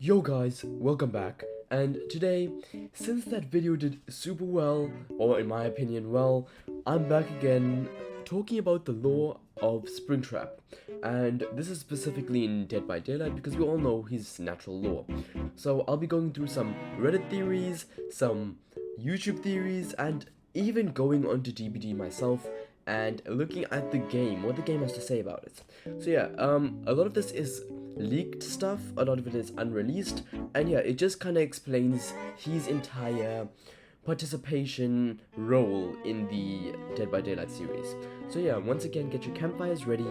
Yo guys, welcome back, and today, since that video did super well, or in my opinion well, I'm back again talking about the lore of Springtrap, and this is specifically in Dead by Daylight because we all know his natural lore. So I'll be going through some Reddit theories, some YouTube theories, and even going onto DBD myself and looking at the game, what the game has to say about it. So yeah, a lot of this is leaked stuff, a lot of it is unreleased, and yeah, it just kind of explains his entire participation role in the Dead by Daylight series. So yeah, once again, get your campfires ready,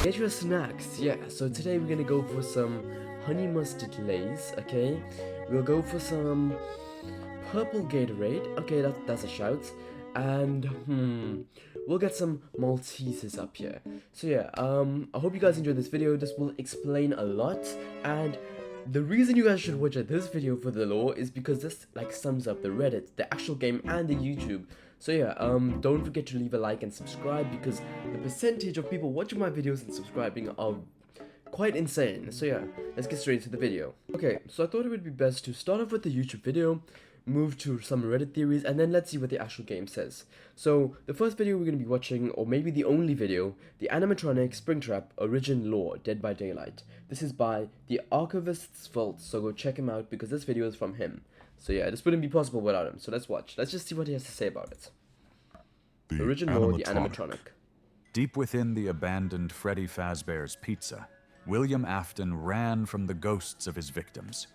get your snacks. Yeah, so today we're gonna go for some honey mustard lays, okay? We'll go for some purple Gatorade, okay, that's a shout. And we'll get some Maltesers up here. So yeah, I hope you guys enjoyed this video. This will explain a lot, and the reason you guys should watch this video for the lore is because this like sums up the Reddit, the actual game, and the YouTube. So yeah, don't forget to leave a like and subscribe because the percentage of people watching my videos and subscribing are quite insane. So yeah, let's get straight into the video. Okay, so I thought it would be best to start off with the YouTube video, move to some Reddit theories, and then let's see what the actual game says. So the first video we're going to be watching, or maybe the only video, the animatronic Springtrap origin lore Dead by Daylight. This is by the Archivist's Vault, so go check him out because this video is from him. So yeah, this wouldn't be possible without him, so let's watch. Let's just see what he has to say about it. The origin lore, the animatronic. Deep within the abandoned Freddy Fazbear's Pizza, William Afton ran from the ghosts of his victims.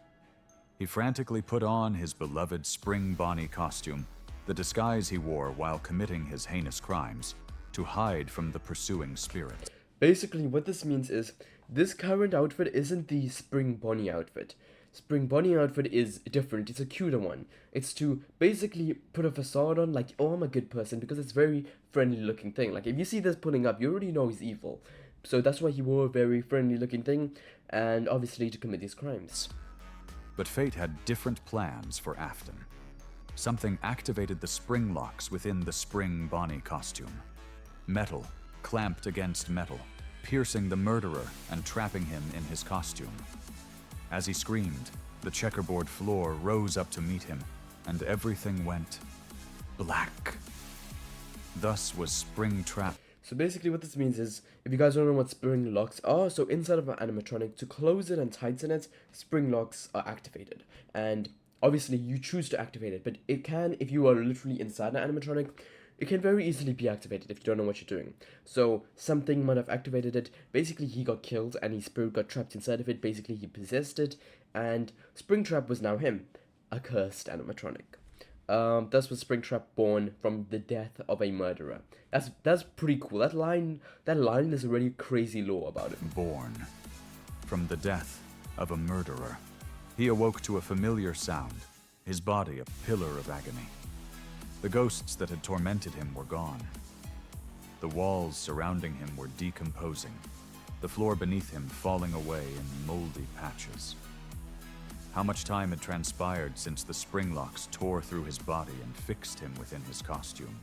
He frantically put on his beloved Spring Bonnie costume, the disguise he wore while committing his heinous crimes, to hide from the pursuing spirit. Basically, what this means is, this current outfit isn't the Spring Bonnie outfit. Spring Bonnie outfit is different, it's a cuter one. It's to basically put a facade on, like, oh, I'm a good person, because it's very friendly looking thing. Like, if you see this pulling up, you already know he's evil. So that's why he wore a very friendly looking thing, and obviously to commit these crimes. But fate had different plans for Afton. Something activated the spring locks within the Spring Bonnie costume. Metal clamped against metal, piercing the murderer and trapping him in his costume. As he screamed, the checkerboard floor rose up to meet him, and everything went black. Thus was Springtrap. So basically what this means is, if you guys don't know what spring locks are, so inside of an animatronic, to close it and tighten it, spring locks are activated. And obviously you choose to activate it, but it can, if you are literally inside an animatronic, it can very easily be activated if you don't know what you're doing. So something might have activated it, basically he got killed and his spirit got trapped inside of it, basically he possessed it, and Springtrap was now him, a cursed animatronic. Thus was Springtrap born from the death of a murderer. That's pretty cool. That line is already crazy lore about it. Born from the death of a murderer, he awoke to a familiar sound, his body a pillar of agony. The ghosts that had tormented him were gone. The walls surrounding him were decomposing, the floor beneath him falling away in moldy patches. How much time had transpired since the spring locks tore through his body and fixed him within his costume?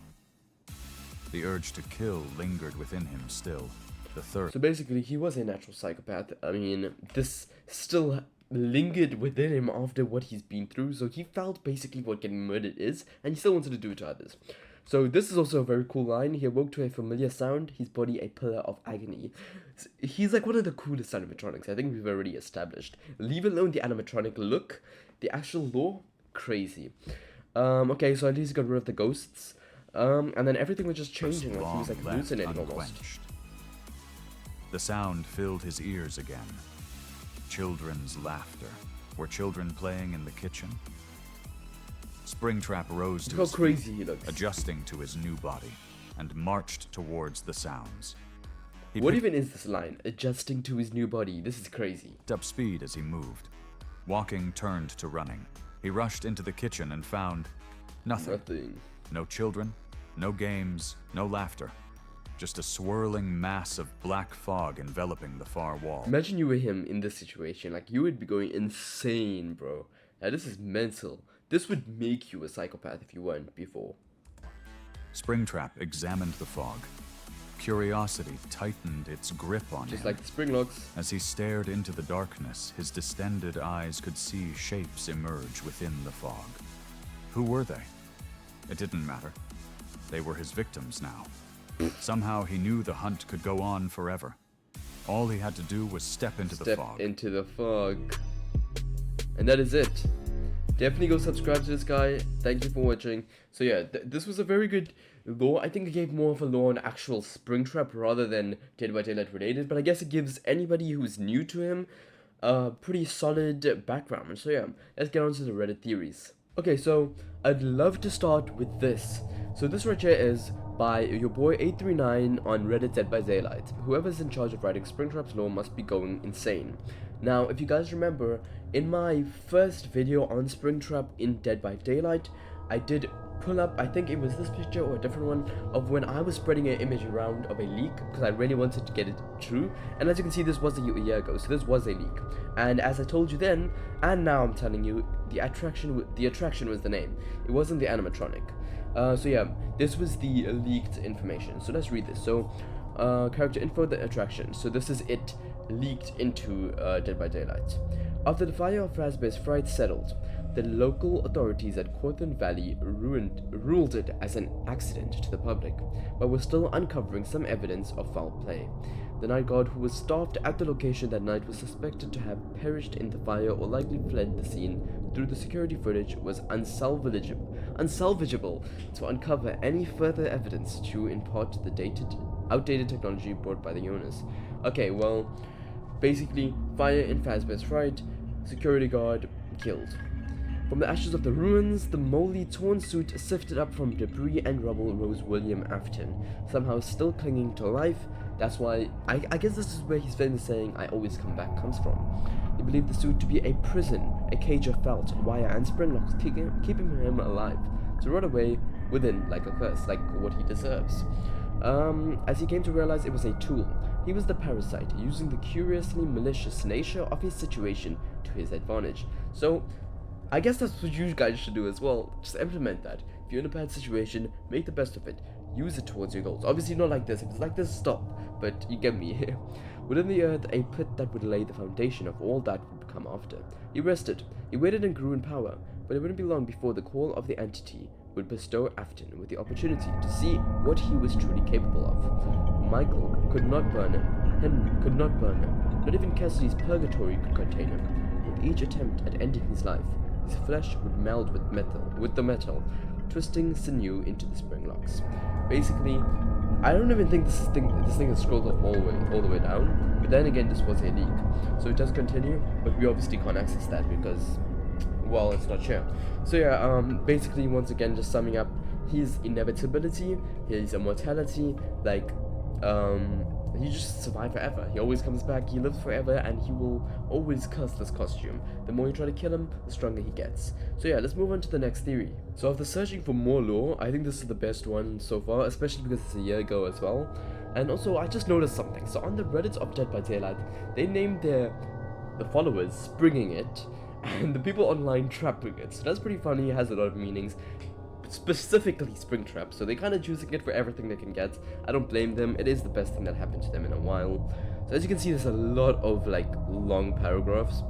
The urge to kill lingered within him still. The thirst. So basically, he was a natural psychopath. I mean, this still lingered within him after what he's been through. So he felt basically what getting murdered is, and he still wanted to do it to others. So this is also a very cool line. He awoke to a familiar sound, his body a pillar of agony. He's like one of the coolest animatronics, I think we've already established. Leave alone the animatronic look, the actual lore, crazy. Okay, so at least he got rid of the ghosts. And then everything was just changing, like he was like hallucinating almost. The sound filled his ears again. Children's laughter. Were children playing in the kitchen? Springtrap rose to his feet, adjusting to his new body, and marched towards the sounds. What even is this line? Adjusting to his new body. This is crazy. Picked up speed as he moved. Walking turned to running. He rushed into the kitchen and found nothing. No children, no games, no laughter. Just a swirling mass of black fog enveloping the far wall. Imagine you were him in this situation. Like, you would be going insane, bro. Now, this is mental. This would make you a psychopath if you weren't before. Springtrap examined the fog. curiosity tightened its grip on Just him. like the spring locks. As he stared into the darkness, his distended eyes could see shapes emerge within the fog. Who were they? It didn't matter. They were his victims now. Somehow he knew the hunt could go on forever. All he had to do was step into the fog. Into the fog. And that is it. Definitely go subscribe to this guy. Thank you for watching. So yeah, this was a very good lore. I think it gave more of a lore on actual Springtrap rather than Dead by Daylight related. But I guess it gives anybody who's new to him a pretty solid background. So yeah, let's get on to the Reddit theories. Okay, so I'd love to start with this. So this right here is by your boy 839 on Reddit Dead by Daylight. Whoever's in charge of writing Springtrap's lore must be going insane. Now, if you guys remember, in my first video on Springtrap in Dead by Daylight, I did pull up, I think it was this picture or a different one, of when I was spreading an image around of a leak, because I really wanted to get it true. And as you can see, this was a year ago, so this was a leak. And as I told you then, and now I'm telling you, the attraction was the name. It wasn't the animatronic. So yeah, this was the leaked information. So let's read this. So, character info, the attraction. So this is it leaked into Dead by Daylight. After the fire of Raspberry's Fright settled, the local authorities at Cortland Valley ruled it as an accident to the public, but were still uncovering some evidence of foul play. The night guard who was staffed at the location that night was suspected to have perished in the fire or likely fled the scene through the security footage was unsalvageable to uncover any further evidence due in part to the outdated technology brought by the owners. Okay, well, basically, fire in Fazbear's Fright, security guard killed. From the ashes of the ruins, the moldy, torn suit sifted up from debris and rubble rose William Afton, somehow still clinging to life. That's why, I guess this is where his famous saying, "I always come back," comes from. He believed the suit to be a prison, a cage of felt, wire, and spring locks keeping him alive, to rot away within like a curse, like what he deserves. As he came to realize it was a tool. He was the parasite, using the curiously malicious nature of his situation to his advantage. So, I guess that's what you guys should do as well. Just implement that. If you're in a bad situation, make the best of it. Use it towards your goals. Obviously not like this. If it's like this, stop. But you get me. Within the earth, a pit that would lay the foundation of all that would come after. He rested. He waited and grew in power. But it wouldn't be long before the call of the entity would bestow Afton with the opportunity to see what he was truly capable of. Michael could not burn him. Henry could not burn him. Not even Cassidy's purgatory could contain him. With each attempt at ending his life, his flesh would meld with the metal, twisting sinew into the spring locks. Basically, I don't even think this thing is scrolled all the way down. But then again, this was a leak, so it does continue. But we obviously can't access that because, well, it's not sure. So yeah, basically, once again, just summing up, his inevitability, his immortality, like, he just survive forever. He always comes back, he lives forever, and he will always curse this costume. The more you try to kill him, the stronger he gets. So yeah, let's move on to the next theory. So after searching for more lore, I think this is the best one so far, especially because it's a year ago as well. And also, I just noticed something. So on the Reddit of Dead by Daylight, they named the followers Springing It, and the people online Trapping It. So that's pretty funny, it has a lot of meanings. Specifically Springtrap, so they kind of choosing it for everything they can get. I don't blame them, it is the best thing that happened to them in a while. So as you can see, there's a lot of like long paragraphs.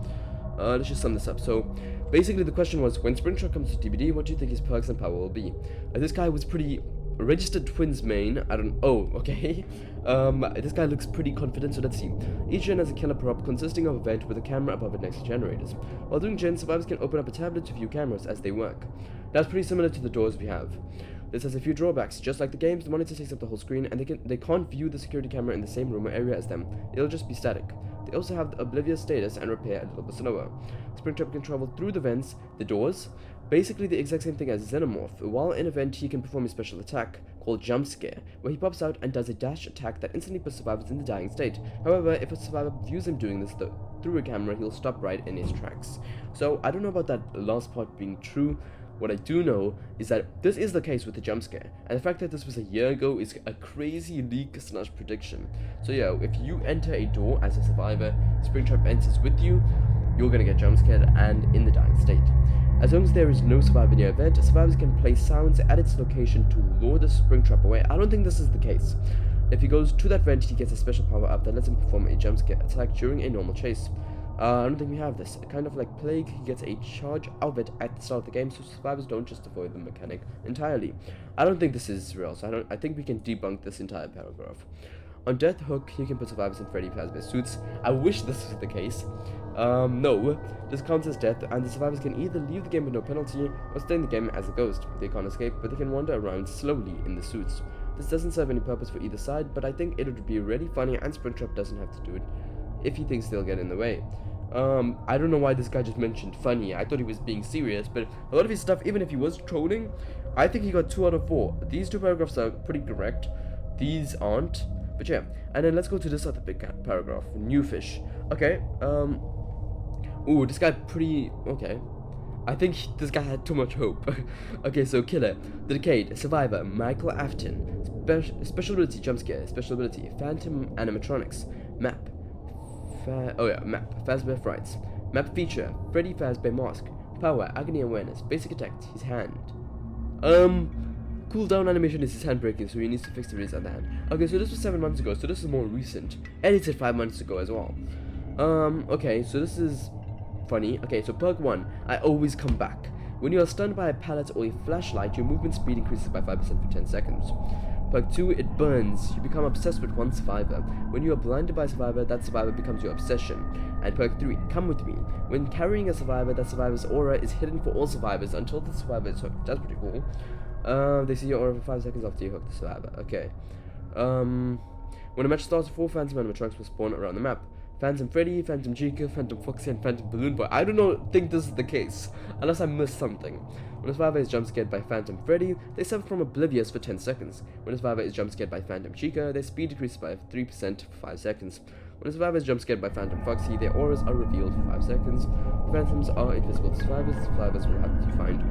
Let's just sum this up. So basically the question was, when Springtrap comes to DBD, what do you think his perks and power will be? This guy was pretty registered twins main. Okay. This guy looks pretty confident, so let's see. Each gen has a killer prop consisting of a vent with a camera above it next to generators. While doing gen, survivors can open up a tablet to view cameras as they work. That's pretty similar to the doors we have. This has a few drawbacks. Just like the games, the monitor takes up the whole screen, and they can't view the security camera in the same room or area as them. It'll just be static. They also have the oblivious status and repair a little bit slower. Springtrap can travel through the vents, the doors, basically the exact same thing as Xenomorph. While in a vent, he can perform a special attack called Jump Scare, where he pops out and does a dash attack that instantly puts survivors in the dying state. However, if a survivor views him doing this through a camera, he'll stop right in his tracks. So I don't know about that last part being true. What I do know is that this is the case with the jump scare, and the fact that this was a year ago is a crazy leak / prediction. So yeah, if you enter a door as a survivor, Springtrap enters with you, you're gonna get jump scared and in the dying state. As long as there is no survivor near event, survivors can play sounds at its location to lure the Springtrap away. I don't think this is the case. If he goes to that vent, he gets a special power up that lets him perform a jump scare attack during a normal chase. I don't think we have this. Kind of like Plague, he gets a charge of it at the start of the game, so survivors don't just avoid the mechanic entirely. I don't think this is real, so I think we can debunk this entire paragraph. On Death Hook, you can put survivors in Freddy Fazbear suits. I wish this was the case. No, this counts as death, and the survivors can either leave the game with no penalty, or stay in the game as a ghost. They can't escape, but they can wander around slowly in the suits. This doesn't serve any purpose for either side, but I think it would be really funny, and Springtrap doesn't have to do it if he thinks they'll get in the way. I don't know why this guy just mentioned funny. I thought he was being serious, but a lot of his stuff, even if he was trolling, I think he got 2 out of 4. These 2 paragraphs are pretty correct. These aren't. But yeah, and then let's go to this other big paragraph. New fish. Okay, ooh, this guy pretty... okay. I think this guy had too much hope. Okay, so Killer, The Decayed, Survivor, Michael Afton, Special Ability, Jump Scare, Special Ability, Phantom Animatronics, Map, Map, Fazbear Frights, Map Feature, Freddy Fazbear Mask, Power, Agony Awareness, Basic Attack, his hand. Cooldown animation is his hand breaking, so he needs to fix the wrist on the hand. Okay, so this was 7 months ago, so this is more recent. Edited 5 months ago as well. Okay, so this is funny. Okay, so perk 1, I always come back. When you are stunned by a pallet or a flashlight, your movement speed increases by 5% for 10 seconds. Perk 2, it burns. You become obsessed with one survivor. When you are blinded by a survivor, that survivor becomes your obsession. And perk 3, come with me. When carrying a survivor, that survivor's aura is hidden for all survivors until the survivor is hooked. That's pretty cool. They see your aura for 5 seconds after you hook the survivor. Okay. When a match starts, 4 Phantom animatronics will spawn around the map. Phantom Freddy, Phantom Chica, Phantom Foxy, and Phantom Balloon Boy. I do not think this is the case, unless I missed something. When a survivor is jump scared by Phantom Freddy, they suffer from Oblivious for 10 seconds. When a survivor is jump scared by Phantom Chica, their speed decreases by 3% for 5 seconds. When a survivor is jump scared by Phantom Foxy, their auras are revealed for 5 seconds. Phantoms are invisible to survivors. Survivors will have to find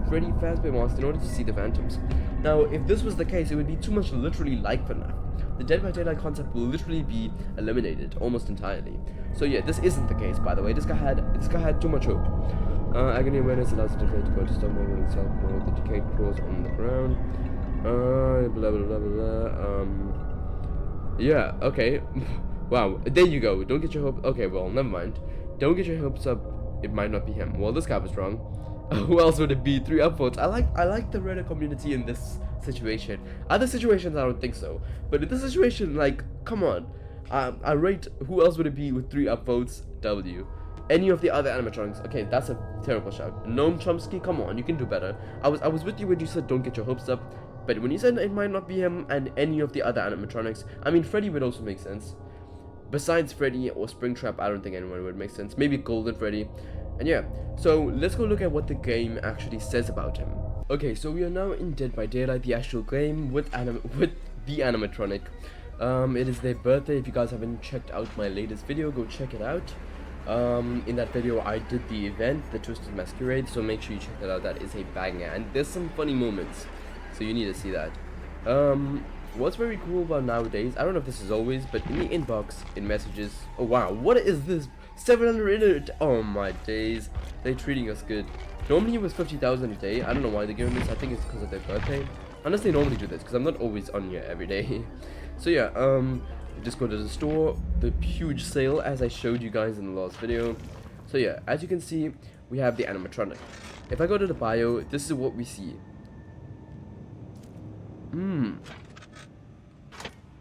Freddy Fazbear Mask in order to see the phantoms. Now, if this was the case, it would be too much literally like FNaF. The Dead by Daylight concept will literally be eliminated almost entirely. So yeah, this isn't the case, by the way. This guy had too much hope. Agony Awareness allows the Decay to go into stop moving itself while the Decay crawls on the ground. Blah blah blah blah blah. Yeah, okay. Wow, there you go. Don't get your hopes. Okay, well, never mind. Don't get your hopes up. It might not be him. Well, this guy was wrong. Who else would it be? 3 upvotes. I like the Reddit community in this situation. Other situations, I don't think so. But in this situation, like, come on. I rate who else would it be with 3 upvotes? W. Any of the other animatronics. Okay, that's a terrible shout. Gnome Chomsky, come on, you can do better. I was with you when you said don't get your hopes up. But when you said it might not be him and any of the other animatronics, I mean, Freddy would also make sense. Besides Freddy or Springtrap, I don't think anyone would make sense. Maybe Golden Freddy. And yeah, so let's go look at what the game actually says about him. Okay, so we are now in Dead by Daylight, the actual game with the animatronic. It is their birthday. If you guys haven't checked out my latest video, go check it out. In that video, I did the event, the Twisted Masquerade, so make sure you check that out. That is a banger, and there's some funny moments, so you need to see that. What's very cool about nowadays, I don't know if this is always, but in the inbox, in messages, oh wow, what is this? 700 in it. Oh my days, they're treating us good. Normally it was 50,000 a day. I don't know why they're giving this. I think it's because of their birthday, unless they normally do this, because I'm not always on here every day. So yeah, just go to the store, the huge sale as I showed you guys in the last video. So yeah, as you can see, we have the animatronic. If I go to the bio, this is what we see.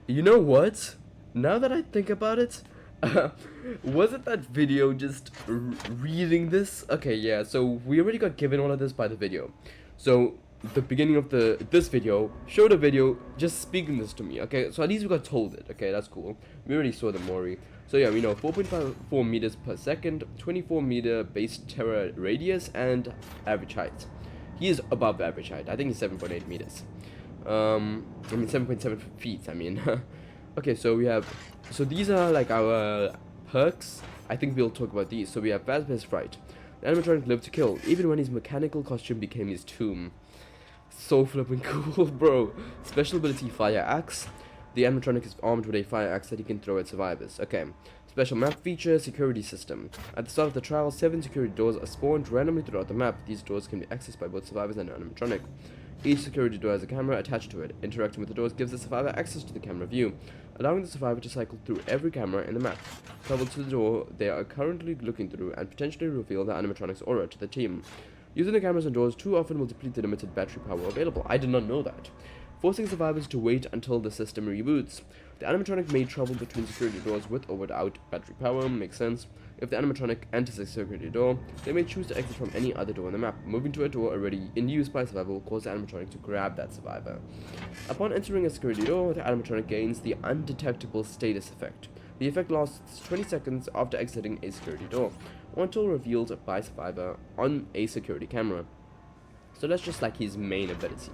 You know what? Now that I think about it, wasn't that video just reading this? Okay, yeah, so we already got given all of this by the video. So the beginning of this video showed a video just speaking this to me. Okay, so at least we got told it. Okay, that's cool. We already saw the Mori. So yeah, we know 4.54 meters per second, 24 meter base terror radius, and average height. He is above average height. I think he's 7.8 meters. I mean 7.7 feet. I mean. Okay, so we have, so these are like our perks. I think we'll talk about these. So we have Fazbear's Fright. The animatronic lived to kill, even when his mechanical costume became his tomb. So flipping cool, bro. Special ability Fire Axe. The animatronic is armed with a fire axe that he can throw at survivors. Okay. Special map feature, security system. At the start of the trial, 7 security doors are spawned randomly throughout the map. These doors can be accessed by both survivors and the animatronic. Each security door has a camera attached to it. Interacting with the doors gives the survivor access to the camera view, allowing the survivor to cycle through every camera in the map, travel to the door they are currently looking through, and potentially reveal the animatronic's aura to the team. Using the cameras and doors too often will deplete the limited battery power available. I did not know that. Forcing survivors to wait until the system reboots. The animatronic may travel between security doors with or without battery power, makes sense. If the animatronic enters a security door, they may choose to exit from any other door in the map. Moving to a door already in use by a survivor will cause the animatronic to grab that survivor. Upon entering a security door, the animatronic gains the undetectable status effect. The effect lasts 20 seconds after exiting a security door, or until revealed by a survivor on a security camera. So that's just like his main ability.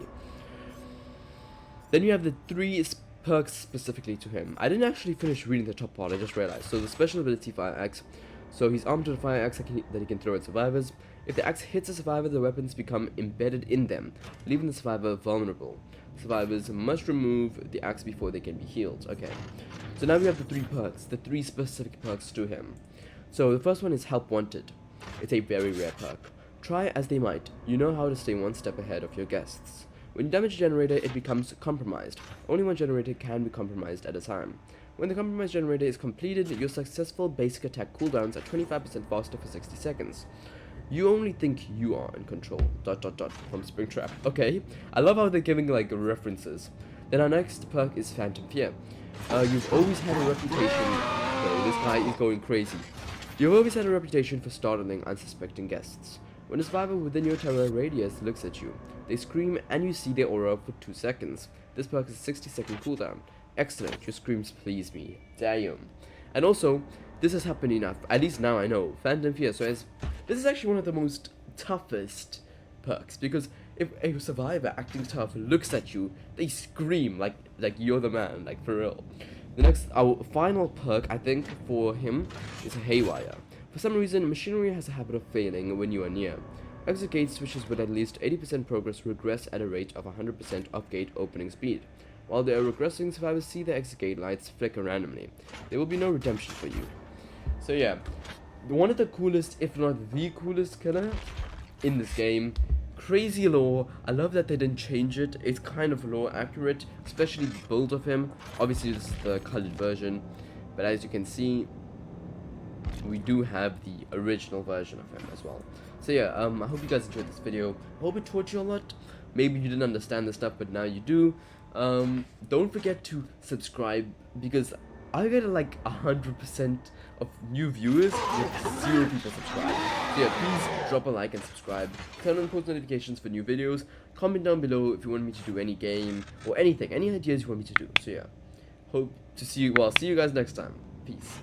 Then you have the 3 perks specifically to him. I didn't actually finish reading the top part, I just realized. So the special ability Fire Axe. So he's armed with a fire axe that he can throw at survivors. If the axe hits a survivor, the weapons become embedded in them, leaving the survivor vulnerable. Survivors must remove the axe before they can be healed. Okay. So now we have the 3 perks, the 3 specific perks to him. So the first one is Help Wanted. It's a very rare perk. Try as they might, you know how to stay one step ahead of your guests. When you damage a generator, it becomes compromised. Only one generator can be compromised at a time. When the compromised generator is completed, your successful basic attack cooldowns are 25% faster for 60 seconds. You only think you are in control. ... from Springtrap. Okay, I love how they're giving like references. Then our next perk is Phantom Fear. You've always had a reputation. No, this guy is going crazy. You've always had a reputation for startling unsuspecting guests. When a survivor within your terror radius looks at you, they scream and you see their aura for 2 seconds. This perk is a 60-second cooldown. Excellent, your screams please me. Damn. And also, this has happened enough. At least now I know. Phantom Fear. So this is actually one of the most toughest perks, because if a survivor acting tough looks at you, they scream like you're the man, like for real. The next, our final perk, I think, for him is a Haywire. For some reason, machinery has a habit of failing when you are near. Exit gate switches with at least 80% progress regress at a rate of 100% of gate opening speed. While they are regressing, survivors see the exit gate lights flicker randomly. There will be no redemption for you. So yeah, one of the coolest, if not the coolest killer in this game. Crazy lore. I love that they didn't change it. It's kind of lore accurate, especially the build of him. Obviously this is the colored version, but as you can see, we do have the original version of him as well. So yeah, I hope you guys enjoyed this video. I hope it taught you a lot. Maybe you didn't understand this stuff, but now you do. Don't forget to subscribe, because I get like 100% of new viewers with 0 people subscribe. So yeah, please drop a like and subscribe. Turn on post notifications for new videos. Comment down below if you want me to do any game or anything, any ideas you want me to do. So yeah, hope to see you. Well, see you guys next time. Peace.